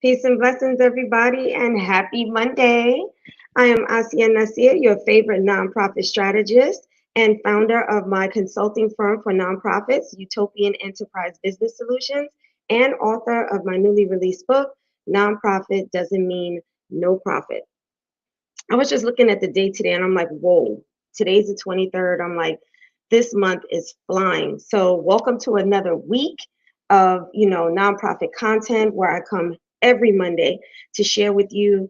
Peace and blessings, everybody, and happy Monday. I am Asia Nasir, your favorite nonprofit strategist and founder of my consulting firm for nonprofits, Utopian Enterprise Business Solutions, and author of my newly released book, Nonprofit Doesn't Mean No Profit. I was just looking at the date today and I'm like, whoa, today's the 23rd. I'm like, this month is flying. So welcome to another week of, nonprofit content where I come every Monday to share with you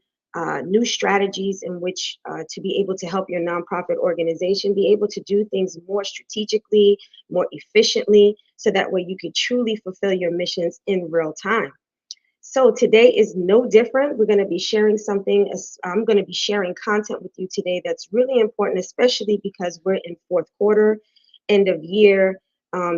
new strategies in which to be able to help your nonprofit organization be able to do things more strategically, more efficiently, so that way you could truly fulfill your missions in real time. So today is no different. We're going to be sharing something. I'm going to be sharing content with you today that's really important, especially because we're in fourth quarter, end of year.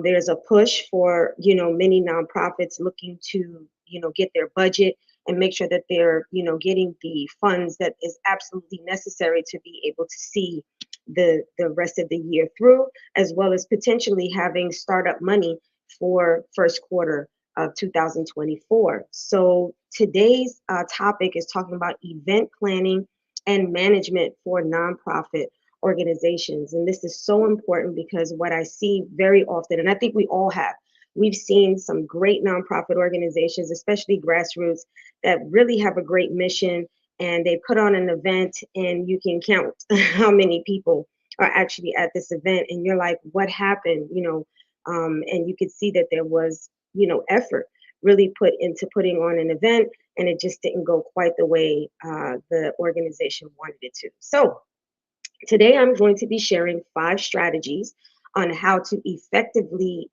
There's a push for, many nonprofits looking to, get their budget and make sure that they're, getting the funds that is absolutely necessary to be able to see the rest of the year through, as well as potentially having startup money for first quarter of 2024. So today's topic is talking about event planning and management for nonprofit organizations. And this is so important because what I see very often, and I think we all have, we've seen some great nonprofit organizations, especially grassroots, that really have a great mission and they put on an event and you can count how many people are actually at this event and you're like, what happened? And you could see that there was effort really put into putting on an event, and it just didn't go quite the way the organization wanted it to. So today I'm going to be sharing 5 strategies on how to effectively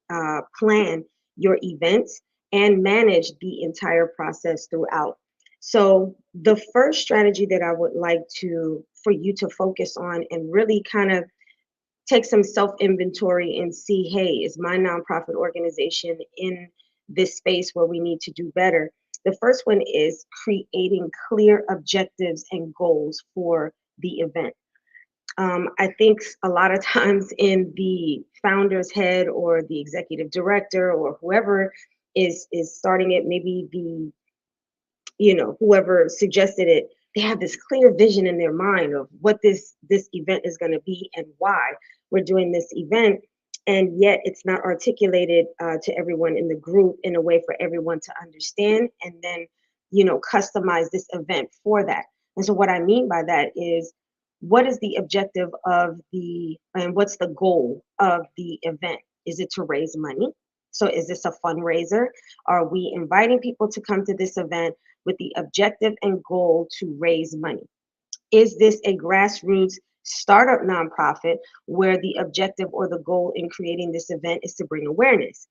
plan your events and manage the entire process throughout. So the first strategy that I would like to for you to focus on and really kind of take some self inventory and see, hey, is my nonprofit organization in this space where we need to do better? The first one is creating clear objectives and goals for the event. I think a lot of times in the founder's head or the executive director or whoever is starting it, maybe the whoever suggested it, they have this clear vision in their mind of what this event is going to be and why we're doing this event, and yet it's not articulated to everyone in the group in a way for everyone to understand and then customize this event for that. And so what I mean by that is, what is the objective of the and what's the goal of the event? Is it to raise money? So is this a fundraiser? Are we inviting people to come to this event with the objective and goal to raise money? Is this a grassroots startup nonprofit where the objective or the goal in creating this event is to bring awareness?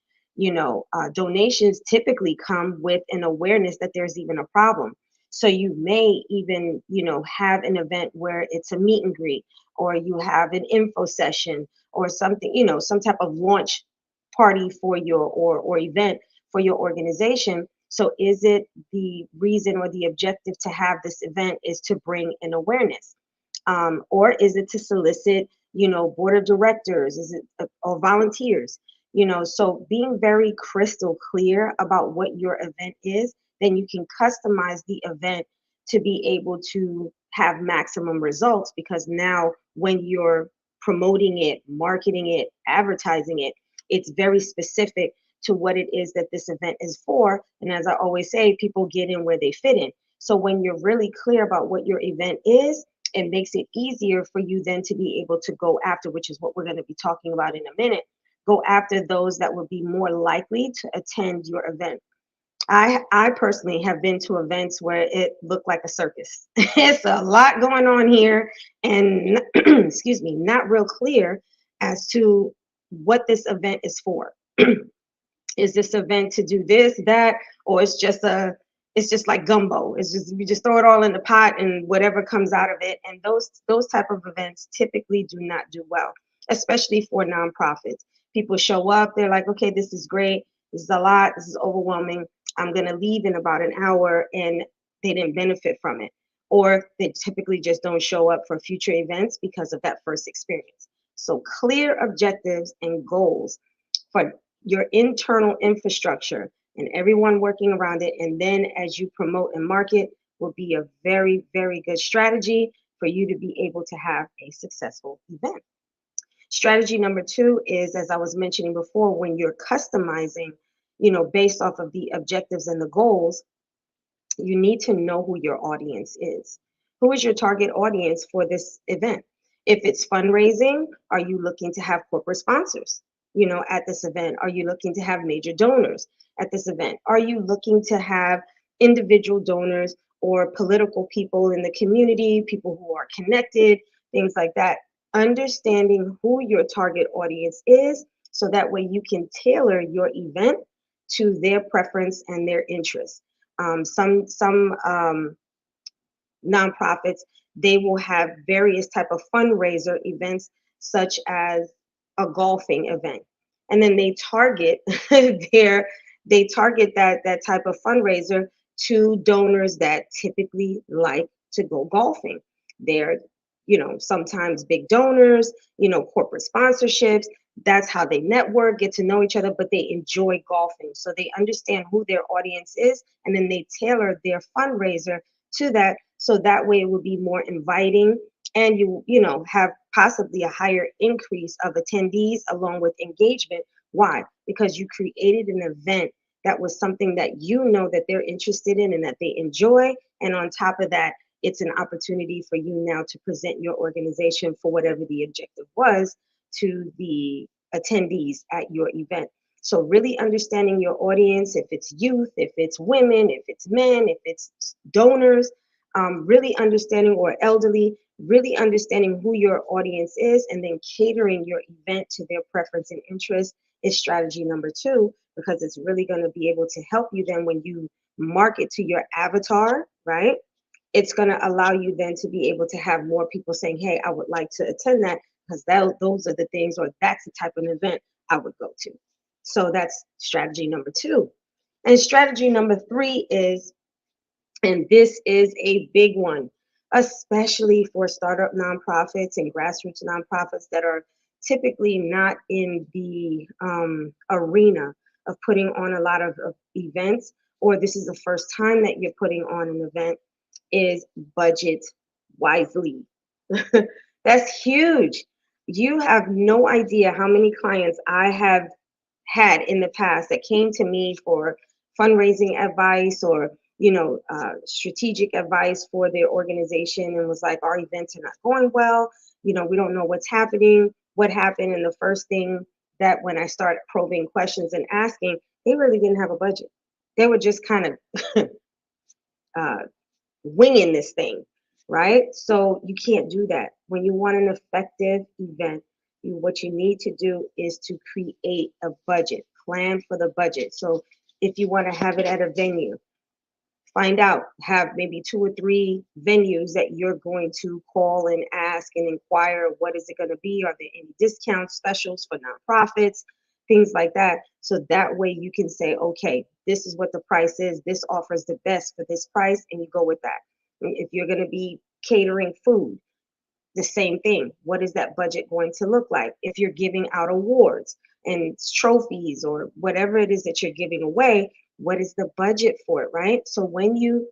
Donations typically come with an awareness that there's even a problem. So you may even, have an event where it's a meet and greet, or you have an info session or something, some type of launch party for your or event for your organization. So is it the reason or the objective to have this event is to bring an awareness? Or is it to solicit, board of directors? Is it or volunteers? So being very crystal clear about what your event is, then you can customize the event to be able to have maximum results, because now when you're promoting it, marketing it, advertising it, it's very specific to what it is that this event is for. And as I always say, people get in where they fit in. So when you're really clear about what your event is, it makes it easier for you then to be able to go after, which is what we're going to be talking about in a minute, go after those that would be more likely to attend your event. I personally have been to events where it looked like a circus. It's a lot going on here, and excuse me, not real clear as to what this event is for. Is this event to do this, that, or it's just like gumbo. It's just you just throw it all in the pot and whatever comes out of it. And those type of events typically do not do well, especially for nonprofits. People show up, they're like, okay, this is great, this is a lot, this is overwhelming. I'm gonna leave in about an hour, and they didn't benefit from it. Or they typically just don't show up for future events because of that first experience. So clear objectives and goals for your internal infrastructure and everyone working around it. And then as you promote and market, will be a very, very good strategy for you to be able to have a successful event. Strategy number two is, as I was mentioning before, when you're customizing, based off of the objectives and the goals, you need to know who your audience is. Who is your target audience for this event? If it's fundraising, are you looking to have corporate sponsors, at this event? Are you looking to have major donors at this event? Are you looking to have individual donors or political people in the community, people who are connected, things like that? Understanding who your target audience is so that way you can tailor your event to their preference and their interests. Some nonprofits, they will have various type of fundraiser events, such as a golfing event, and then they target that type of fundraiser to donors that typically like to go golfing. They're, sometimes big donors, corporate sponsorships. That's how they network, get to know each other, but they enjoy golfing. So they understand who their audience is, and then they tailor their fundraiser to that. So that way it will be more inviting, and you have possibly a higher increase of attendees along with engagement. Why? Because you created an event that was something that that they're interested in and that they enjoy. And on top of that, it's an opportunity for you now to present your organization for whatever the objective was to the attendees at your event. So really understanding your audience, if it's youth, if it's women, if it's men, if it's donors, really understanding, or elderly, really understanding who your audience is, and then catering your event to their preference and interest is strategy number two, because it's really going to be able to help you then when you market to your avatar, right? It's going to allow you then to be able to have more people saying, hey, I would like to attend that, because those are the things, or that's the type of event I would go to. So that's strategy number two. And strategy number three is, and this is a big one, especially for startup nonprofits and grassroots nonprofits that are typically not in the arena of putting on a lot of events, or this is the first time that you're putting on an event, is budget wisely. That's huge. You have no idea how many clients I have had in the past that came to me for fundraising advice, or strategic advice for their organization, and was like, our events are not going well, we don't know what's happening, what happened. And the first thing that, when I started probing questions and asking, they really didn't have a budget. They were just kind of uh, winging this thing, right? So you can't do that. When you want an effective event, what you need to do is to create a budget, plan for the budget. So if you want to have it at a venue, find out, have maybe 2 or 3 venues that you're going to call and ask and inquire, what is it going to be? Are there any discount specials for nonprofits? Things like that. So that way you can say, okay, this is what the price is. This offers the best for this price, and you go with that. If you're going to be catering food, the same thing. What is that budget going to look like? If you're giving out awards and trophies, or whatever it is that you're giving away, what is the budget for it, right? So when you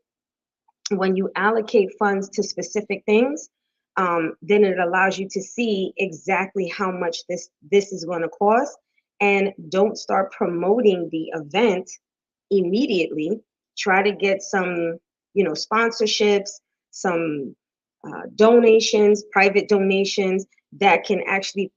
allocate funds to specific things, then it allows you to see exactly how much this is going to cost, and don't start promoting the event immediately. Try to get some, sponsorships, some donations, private donations that can actually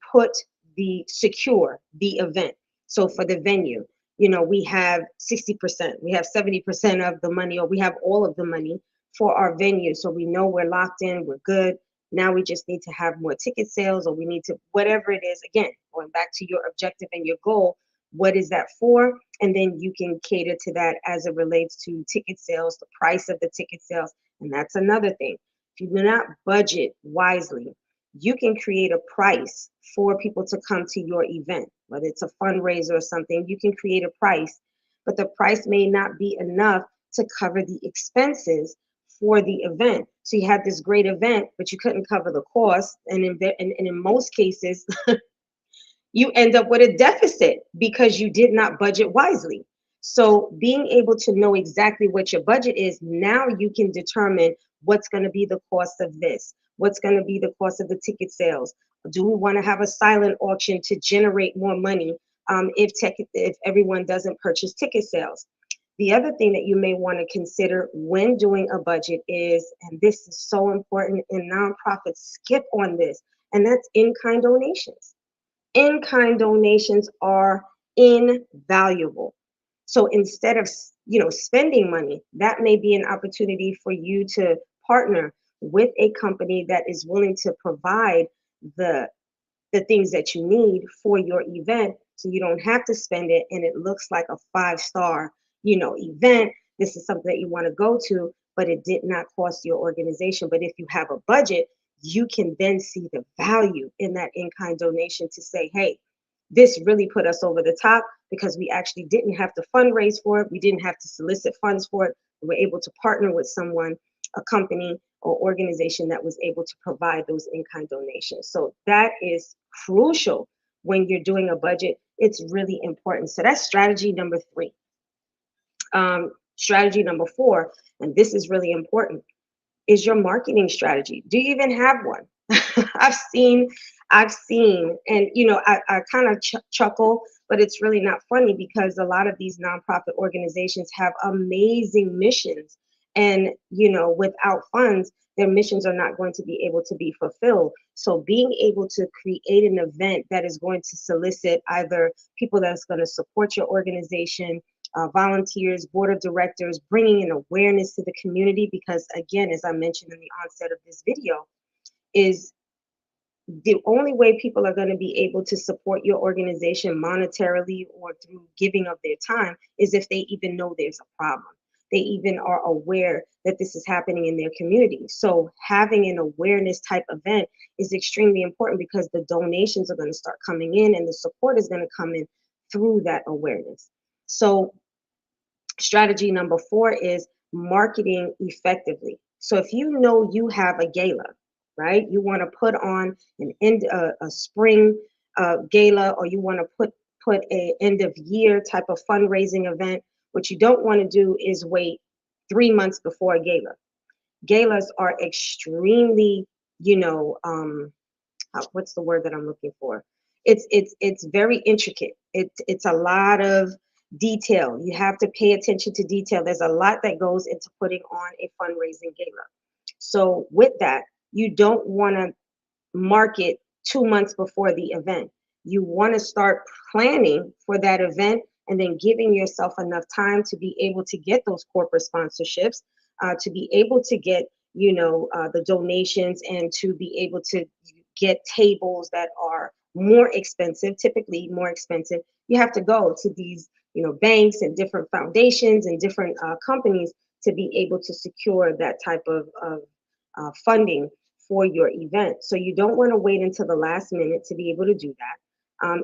secure the event. So for the venue, we have 60%, we have 70% of the money, or we have all of the money for our venue. So we know we're locked in, we're good. Now we just need to have more ticket sales, or we need to, whatever it is, again, going back to your objective and your goal, what is that for? And then you can cater to that as it relates to ticket sales, the price of the ticket sales. And that's another thing. If you do not budget wisely, you can create a price for people to come to your event, whether it's a fundraiser or something. You can create a price, but the price may not be enough to cover the expenses for the event. So you had this great event, but you couldn't cover the cost. And in most cases, you end up with a deficit because you did not budget wisely. So being able to know exactly what your budget is, now you can determine what's going to be the cost of this, what's going to be the cost of the ticket sales. Do we want to have a silent auction to generate more money if everyone doesn't purchase ticket sales? The other thing that you may want to consider when doing a budget is, and this is so important, and nonprofits skip on this, and that's in-kind donations. In-kind donations are invaluable. So instead of spending money, that may be an opportunity for you to partner with a company that is willing to provide the the things that you need for your event, so you don't have to spend it and it looks like a five-star event. This is something that you want to go to, but it did not cost your organization. But if you have a budget, you can then see the value in that in-kind donation to say, hey, this really put us over the top because we actually didn't have to fundraise for it, we didn't have to solicit funds for it, we were able to partner with someone, a company or organization that was able to provide those in-kind donations. So that is crucial when you're doing a budget. It's really important. So that's strategy number 3. Strategy number 4, and this is really important, is your marketing strategy. Do you even have one? I've seen, and I kind of chuckle, but it's really not funny because a lot of these nonprofit organizations have amazing missions, and without funds, their missions are not going to be able to be fulfilled. So being able to create an event that is going to solicit either people that's going to support your organization, volunteers, board of directors, bringing in awareness to the community, because again, as I mentioned in the onset of this video, is the only way people are going to be able to support your organization monetarily or through giving of their time is if they even know there's a problem. They even are aware that this is happening in their community. So having an awareness type event is extremely important because the donations are going to start coming in and the support is going to come in through that awareness. So strategy number 4 is marketing effectively. So if you know you have a gala, right? You want to put on a spring gala, or you want to put a end of year type of fundraising event. What you don't want to do is wait 3 months before a gala. Galas are extremely, what's the word that I'm looking for? It's very intricate. It's a lot of detail. You have to pay attention to detail. There's a lot that goes into putting on a fundraising gala. So with that, you don't want to market 2 months before the event. You want to start planning for that event and then giving yourself enough time to be able to get those corporate sponsorships, to be able to get the donations, and to be able to get tables that are more expensive, typically more expensive. You have to go to these banks and different foundations and different companies to be able to secure that type of funding for your event. So you don't want to wait until the last minute to be able to do that.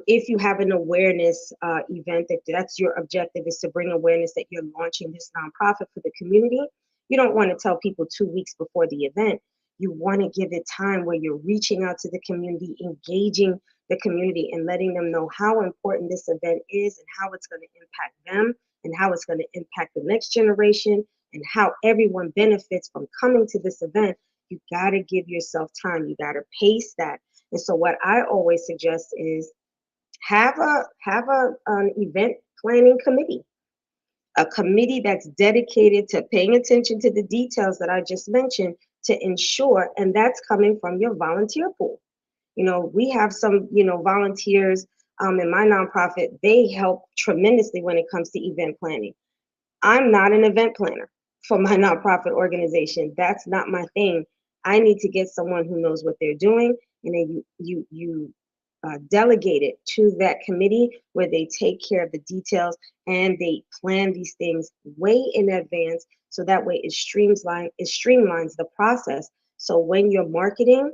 If you have an awareness event, that's your objective, is to bring awareness that you're launching this nonprofit for the community, you don't want to tell people 2 weeks before the event. You want to give it time where you're reaching out to the community, engaging the community, and letting them know how important this event is and how it's going to impact them and how it's going to impact the next generation and how everyone benefits from coming to this event. You got to give yourself time. You got to pace that. And so what I always suggest is have an event planning committee, a committee that's dedicated to paying attention to the details that I just mentioned to ensure, and that's coming from your volunteer pool. We have some, volunteers in my nonprofit. They help tremendously when it comes to event planning. I'm not an event planner for my nonprofit organization. That's not my thing. I need to get someone who knows what they're doing, and then you delegate it to that committee where they take care of the details and they plan these things way in advance. So that way it streamlines the process. So when you're marketing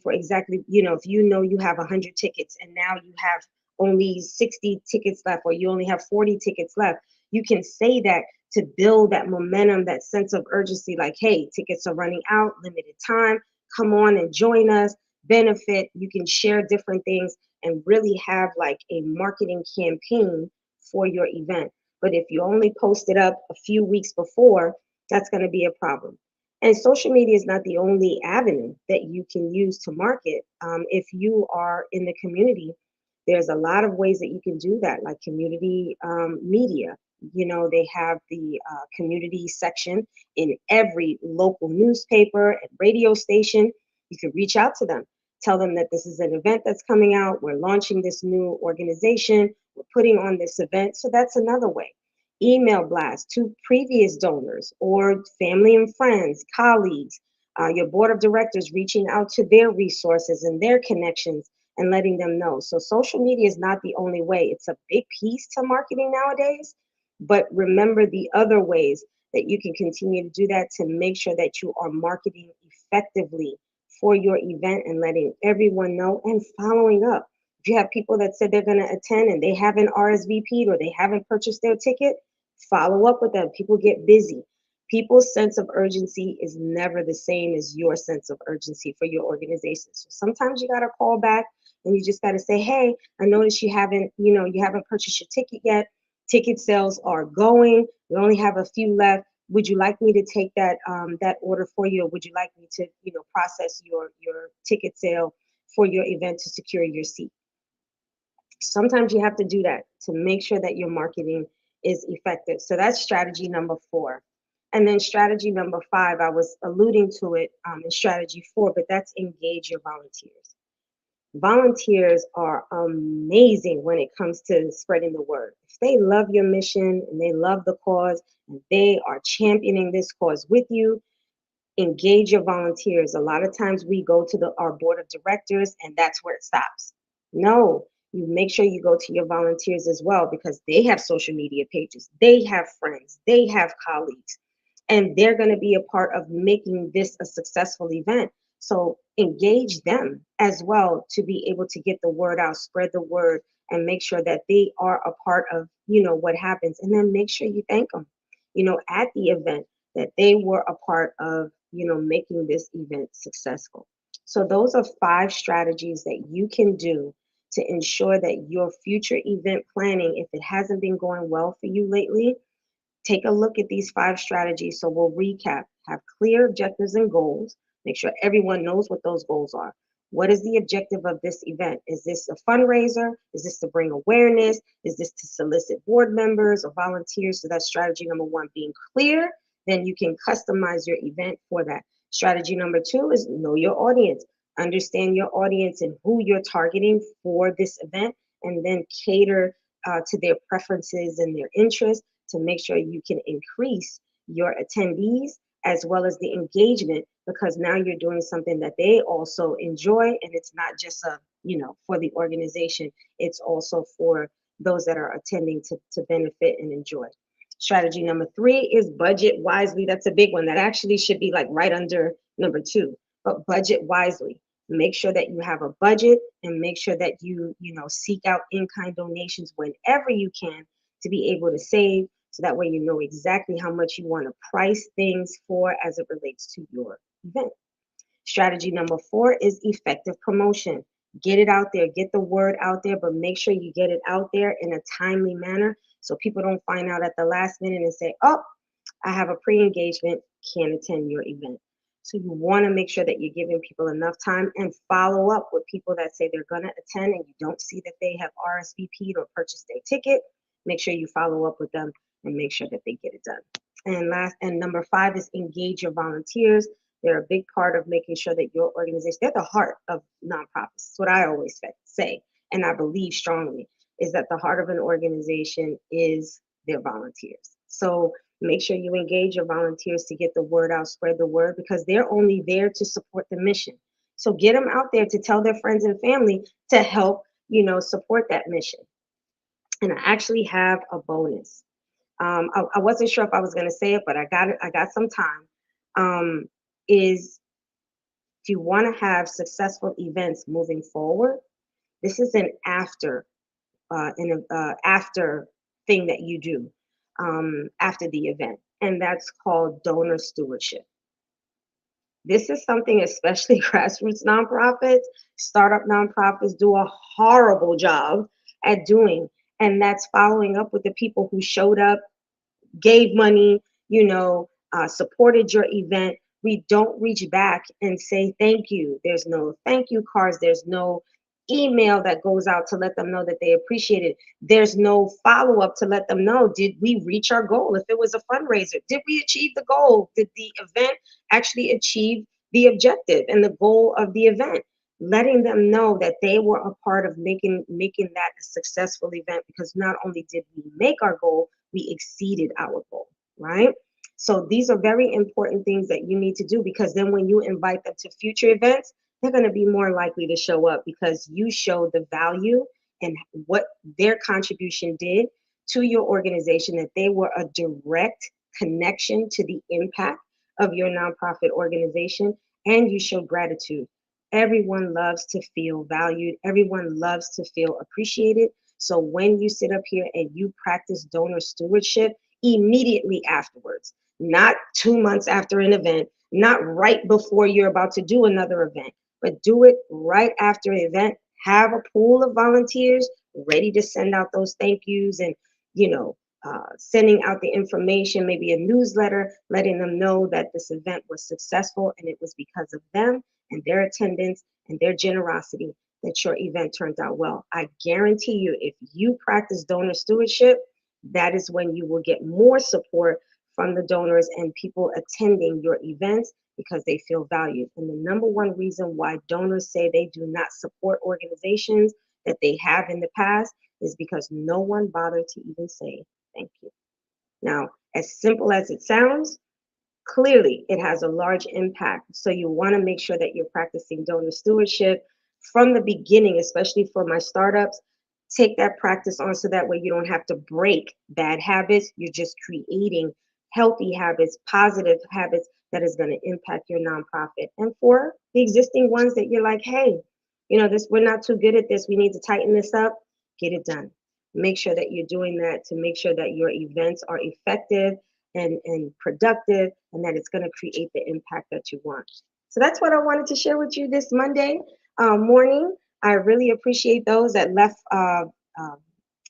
for exactly, if you have 100 tickets and now you have only 60 tickets left, or you only have 40 tickets left, you can say that to build that momentum, that sense of urgency, like, hey, tickets are running out, limited time, come on and join us, benefit. You can share different things and really have like a marketing campaign for your event. But if you only post it up a few weeks before, that's going to be a problem. And social media is not the only avenue that you can use to market. If you are in the community, there's a lot of ways that you can do that, like community media. You know, they have the community section in every local newspaper and radio station. You can reach out to them, tell them that this is an event that's coming out. We're launching this new organization. We're putting on this event. So that's another way. Email blast to previous donors or family and friends, colleagues, your board of directors reaching out to their resources and their connections and letting them know. So social media is not the only way. It's a big piece to marketing nowadays, but remember the other ways that you can continue to do that to make sure that you are marketing effectively for your event and letting everyone know and following up. If you have people that said they're going to attend and they haven't RSVP'd or they haven't purchased their ticket, follow up with them. People get busy. People's sense of urgency is never the same as your sense of urgency for your organization. So sometimes you got to call back and you just got to say, hey, I noticed you haven't purchased your ticket yet. Ticket sales are going. We only have a few left. Would you like me to take that order for you, or would you like me to process your ticket sale for your event to secure your seat? Sometimes you have to do that to make sure that your marketing is effective. So that's strategy number 4. And then strategy number 5, I was alluding to it in strategy 4, but that's engage your volunteers. Volunteers are amazing when it comes to spreading the word. If they love your mission and they love the cause and they are championing this cause with you, engage your volunteers. A lot of times we go to our board of directors and that's where it stops. No, you make sure you go to your volunteers as well, because they have social media pages, they have friends, they have colleagues, and they're going to be a part of making this a successful event. So engage them as well to be able to get the word out, spread the word, and make sure that they are a part of what happens. And then make sure you thank them at the event, that they were a part of making this event successful. So those are 5 strategies that you can do to ensure that your future event planning, if it hasn't been going well for you lately, take a look at these 5 strategies. So we'll recap. Have clear objectives and goals. Make sure everyone knows what those goals are. What is the objective of this event? Is this a fundraiser? Is this to bring awareness? Is this to solicit board members or volunteers? So that's strategy number 1, being clear. Then you can customize your event for that. Strategy number 2 is know your audience. Understand your audience and who you're targeting for this event, and then cater to their preferences and their interests to make sure you can increase your attendees as well as the engagement, because now you're doing something that they also enjoy, and it's not just for the organization, it's also for those that are attending to benefit and enjoy. Strategy number 3 is budget wisely. That's a big one. That actually should be like right under number 2, but budget wisely. Make sure that you have a budget, and make sure that you seek out in-kind donations whenever you can to be able to save, so that way you know exactly how much you want to price things for as it relates to your event. Strategy number 4 is effective promotion. Get it out there, get the word out there, but make sure you get it out there in a timely manner so people don't find out at the last minute and say, oh, I have a pre-engagement, can't attend your event. So you want to make sure that you're giving people enough time, and follow up with people that say they're going to attend and you don't see that they have RSVP'd or purchased their ticket. Make sure you follow up with them and make sure that they get it done. And number 5 is engage your volunteers. They're a big part of making sure that your organization, they're the heart of nonprofits. That's what I always say, and I believe strongly, is that the heart of an organization is their volunteers. So make sure you engage your volunteers to get the word out, spread the word, because they're only there to support the mission. So get them out there to tell their friends and family to help, support that mission. And I actually have a bonus. I wasn't sure if I was going to say it, but I got it. I got some time. Is if you want to have successful events moving forward, this is an after thing that you do after the event, and that's called donor stewardship. This is something especially grassroots nonprofits, startup nonprofits do a horrible job at doing. And that's following up with the people who showed up, gave money, supported your event. We don't reach back and say thank you. There's no thank you cards. There's no email that goes out to let them know that they appreciate it. There's no follow up to let them know, did we reach our goal? If it was a fundraiser, did we achieve the goal? Did the event actually achieve the objective and the goal of the event? Letting them know that they were a part of making that a successful event, because not only did we make our goal, we exceeded our goal, right? So these are very important things that you need to do, because then when you invite them to future events, they're going to be more likely to show up because you showed the value and what their contribution did to your organization, that they were a direct connection to the impact of your nonprofit organization, and you show gratitude. Everyone loves to feel valued. Everyone loves to feel appreciated. So when you sit up here and you practice donor stewardship immediately afterwards, not 2 months after an event, not right before you're about to do another event, but do it right after an event. Have a pool of volunteers ready to send out those thank yous, and sending out the information, maybe a newsletter, letting them know that this event was successful and it was because of them and their attendance and their generosity that your event turned out well. I guarantee you, if you practice donor stewardship, that is when you will get more support from the donors and people attending your events, because they feel valued. And the number one reason why donors say they do not support organizations that they have in the past is because no one bothered to even say thank you. Now, as simple as it sounds, clearly it has a large impact. So you want to make sure that you're practicing donor stewardship from the beginning, especially for my startups. Take that practice on, so that way you don't have to break bad habits. You're just creating healthy habits, positive habits that is going to impact your nonprofit. And for the existing ones that you're like, hey, this, we're not too good at this, we need to tighten this up, get it done. Make sure that you're doing that to make sure that your events are effective and productive, and that it's going to create the impact that you want. So that's what I wanted to share with you this Monday morning. I really appreciate those that left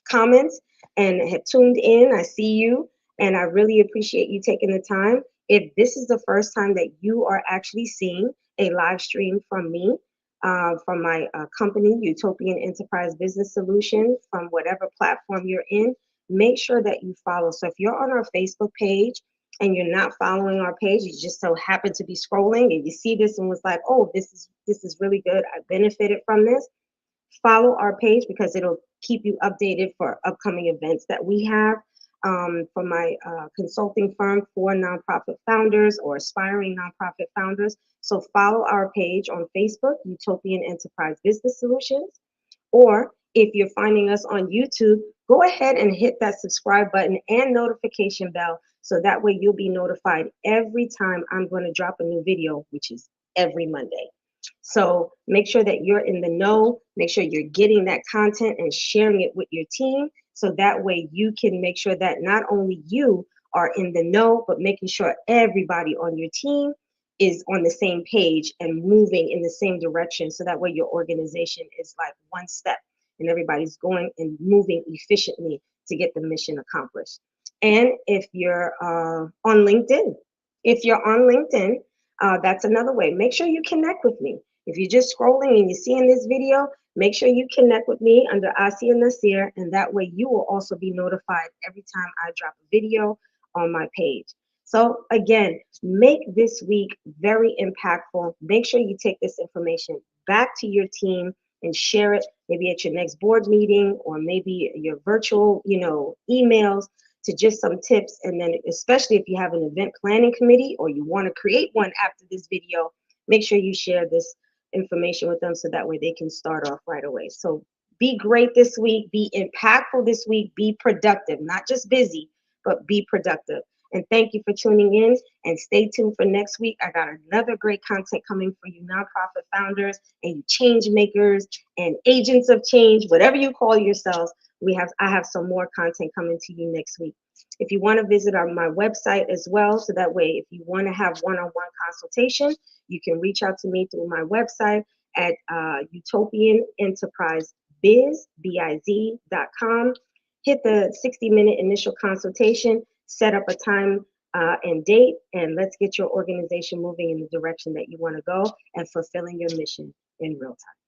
comments and have tuned in. I see you, and I really appreciate you taking the time. If this is the first time that you are actually seeing a live stream from me, from my company, Utopian Enterprise Business Solutions, from whatever platform you're in, make sure that you follow. So if you're on our Facebook page and you're not following our page, you just so happen to be scrolling and you see this and was like, oh, this is really good, I benefited from this, follow our page, because it'll keep you updated for upcoming events that we have from my consulting firm for nonprofit founders or aspiring nonprofit founders. So follow our page on Facebook, Utopian Enterprise Business Solutions. Or if you're finding us on YouTube, go ahead and hit that subscribe button and notification bell, so that way you'll be notified every time I'm going to drop a new video, which is every Monday. So make sure that you're in the know, make sure you're getting that content and sharing it with your team, so that way you can make sure that not only you are in the know, but making sure everybody on your team is on the same page and moving in the same direction, so that way your organization is like one step and everybody's going and moving efficiently to get the mission accomplished. And if you're on LinkedIn, that's another way. Make sure you connect with me. If you're just scrolling and you're seeing this video, make sure you connect with me under Asia Nasir, and that way you will also be notified every time I drop a video on my page. So again, make this week very impactful. Make sure you take this information back to your team and share it, maybe at your next board meeting, or maybe your virtual, emails, to just some tips. And then especially if you have an event planning committee or you want to create one after this video, make sure you share this information with them, so that way they can start off right away. So be great this week, be impactful this week, be productive, not just busy, but be productive. And thank you for tuning in, and stay tuned for next week. I got another great content coming for you nonprofit founders and you change makers and agents of change, whatever you call yourselves. I have some more content coming to you next week. If you want to visit my website as well, so that way if you want to have one-on-one consultation, you can reach out to me through my website at utopianenterprisebiz.com. hit the 60-minute initial consultation, set up a time and date, and let's get your organization moving in the direction that you want to go and fulfilling your mission in real time.